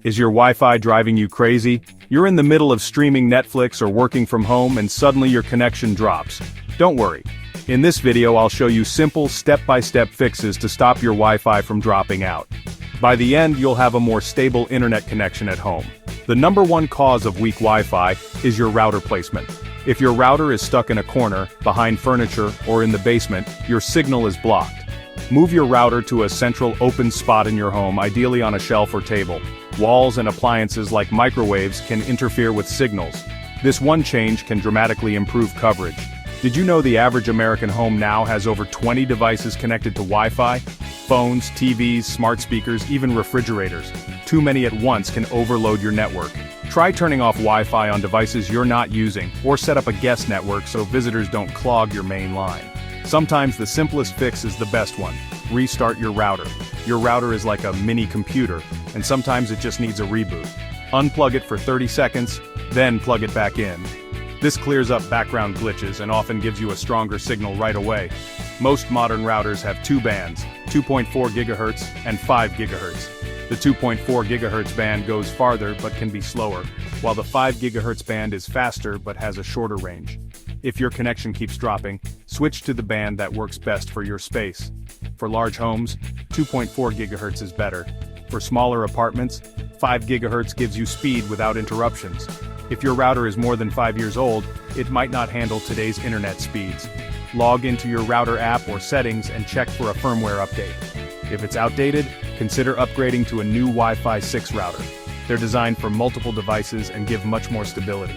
Is your Wi-Fi driving you crazy? You're in the middle of streaming Netflix or working from home and suddenly your connection drops. Don't worry. In this video I'll show you simple step-by-step fixes to stop your Wi-Fi from dropping out. By the end you'll have a more stable internet connection at home. The number one cause of weak Wi-Fi is your router placement. If your router is stuck in a corner, behind furniture, or in the basement, your signal is blocked. Move your router to a central open spot in your home, ideally on a shelf or table. Walls and appliances like microwaves can interfere with signals. This one change can dramatically improve coverage. Did you know the average American home now has over 20 devices connected to Wi-Fi? Phones, TVs, smart speakers, even refrigerators. Too many at once can overload your network. Try turning off Wi-Fi on devices you're not using, or set up a guest network so visitors don't clog your main line. Sometimes the simplest fix is the best one. Restart your router. Your router is like a mini computer, and sometimes it just needs a reboot. Unplug it for 30 seconds, then plug it back in. This clears up background glitches and often gives you a stronger signal right away. Most modern routers have two bands, 2.4 GHz and 5 GHz. The 2.4 GHz band goes farther but can be slower, while the 5 GHz band is faster but has a shorter range. If your connection keeps dropping, switch to the band that works best for your space. For large homes, 2.4 GHz is better. For smaller apartments, 5 GHz gives you speed without interruptions. If your router is more than 5 years old, it might not handle today's internet speeds. Log into your router app or settings and check for a firmware update. If it's outdated, consider upgrading to a new Wi-Fi 6 router. They're designed for multiple devices and give much more stability.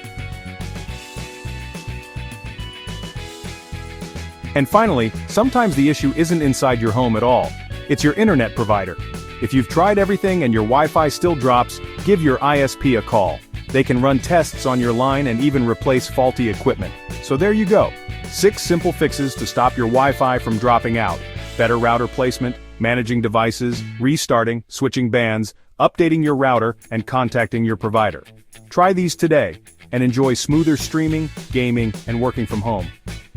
And finally, sometimes the issue isn't inside your home at all. It's your internet provider. If you've tried everything and your Wi-Fi still drops, give your ISP a call. They can run tests on your line and even replace faulty equipment. So there you go. 6 simple fixes to stop your Wi-Fi from dropping out. Better router placement, managing devices, restarting, switching bands, updating your router, and contacting your provider. Try these today and enjoy smoother streaming, gaming, and working from home.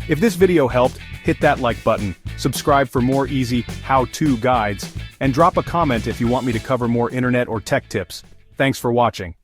If this video helped, hit that like button, subscribe for more easy how-to guides, and drop a comment if you want me to cover more internet or tech tips. Thanks for watching.